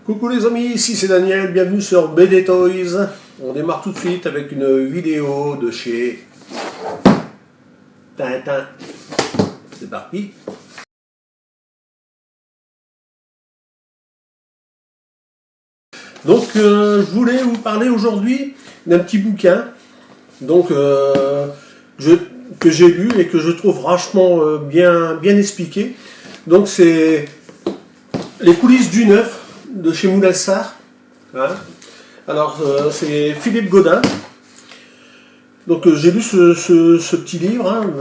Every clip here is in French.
Coucou les amis, ici c'est Daniel, bienvenue sur BD Toys. On démarre tout de suite avec une vidéo de chez Tintin. C'est parti. Donc je voulais vous parler aujourd'hui d'un petit bouquin donc, que j'ai lu et que je trouve vachement bien expliqué. Donc c'est Les coulisses du neuf de chez Moulinsart. Hein. Alors c'est Philippe Godin. Donc j'ai lu ce petit livre hein,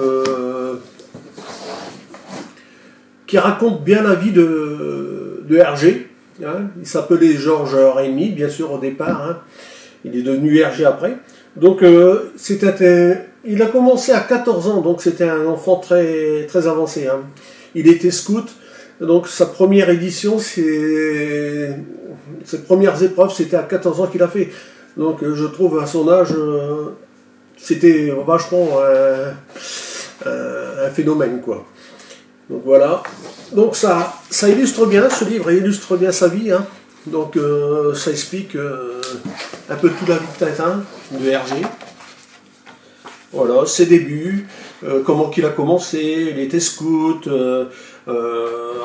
qui raconte bien la vie de Hergé. Hein. Il s'appelait Georges Rémy, bien sûr au départ. Hein. Il est devenu Hergé après. Donc il a commencé à 14 ans, donc c'était un enfant très, très avancé. Hein. Il était scout. Donc sa première édition, ses premières épreuves, c'était à 14 ans qu'il a fait. Donc je trouve à son âge, c'était vachement un phénomène quoi. Donc voilà. Donc ça illustre bien, ce livre illustre bien sa vie. Hein. Donc ça explique un peu toute la vie de Tintin, de Hergé. Voilà, ses débuts, comment qu'il a commencé, il était scout.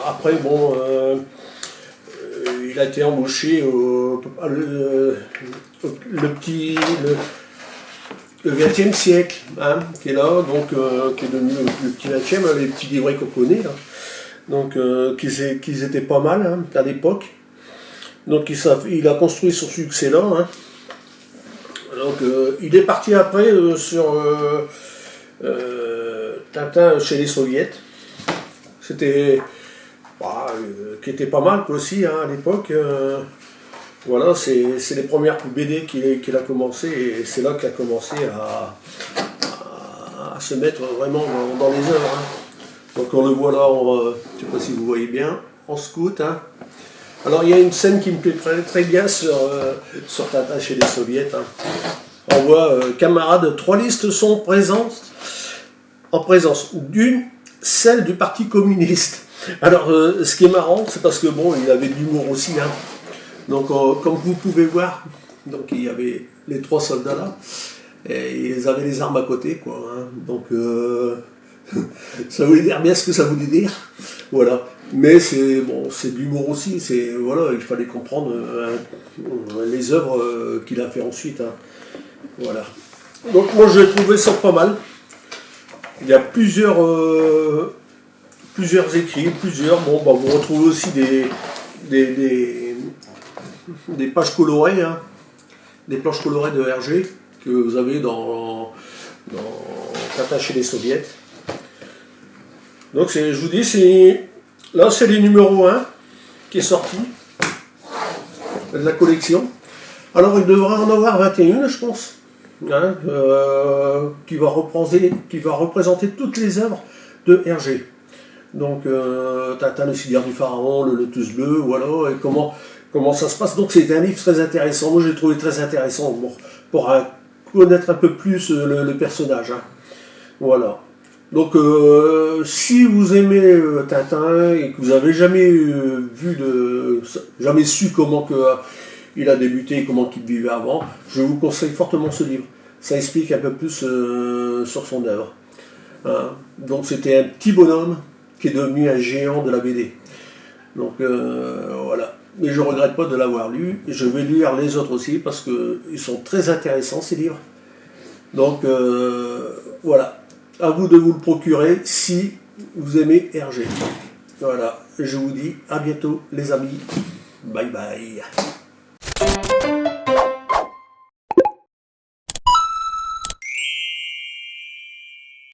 Après, bon, il a été embauché le 20e siècle, hein, qui est là, donc qui est devenu le petit 20e, les petits livrets qu'on connaît, là. Donc qu'ils étaient pas mal hein, à l'époque. Donc il a construit son succès là. Hein. Donc il est parti après sur Tintin chez les Soviets. C'était qui était pas mal aussi hein, à l'époque. Voilà, c'est les premières BD qu'il a commencé et c'est là qu'il a commencé à se mettre vraiment dans les œuvres. Hein. Donc on le voit là, je ne sais pas si vous voyez bien, en scout. Hein. Alors il y a une scène qui me plaît très, très bien sur Tintin chez les Soviets. Hein. On voit camarades, 3 listes sont présentes en présence d'une, celle du Parti communiste. Alors ce qui est marrant, c'est parce que bon, il avait de l'humour aussi. Hein. Donc comme vous pouvez voir, donc il y avait les 3 soldats là, et ils avaient les armes à côté, quoi. Hein. Donc ça voulait dire bien ce que ça voulait dire. Voilà. Mais c'est bon, c'est de l'humour aussi. C'est voilà, il fallait comprendre les œuvres qu'il a fait ensuite. Hein. Voilà. Donc moi j'ai trouvé ça pas mal. Il y a plusieurs écrits, Bon, bah, vous retrouvez aussi des pages colorées, hein, des planches colorées de Hergé que vous avez dans Tintin chez les Soviets. Donc je vous dis, là c'est les numéro 1 qui est sorti de la collection. Alors il devrait en avoir 21, je pense, hein, qui va représenter toutes les œuvres de Hergé. Donc Tintin le ciliare du pharaon, le lotus bleu, voilà, et comment ça se passe. Donc c'est un livre très intéressant. Moi je l'ai trouvé très intéressant pour connaître un peu plus le personnage. Hein. Voilà. Donc si vous aimez Tintin et que vous n'avez jamais jamais su comment il a débuté, comment il vivait avant, je vous conseille fortement ce livre. Ça explique un peu plus sur son œuvre. Hein. Donc c'était un petit bonhomme qui est devenu un géant de la BD. Donc voilà. Mais je ne regrette pas de l'avoir lu. Je vais lire les autres aussi parce qu'ils sont très intéressants ces livres. Donc voilà. À vous de vous le procurer si vous aimez Hergé. Voilà. Je vous dis à bientôt les amis. Bye bye.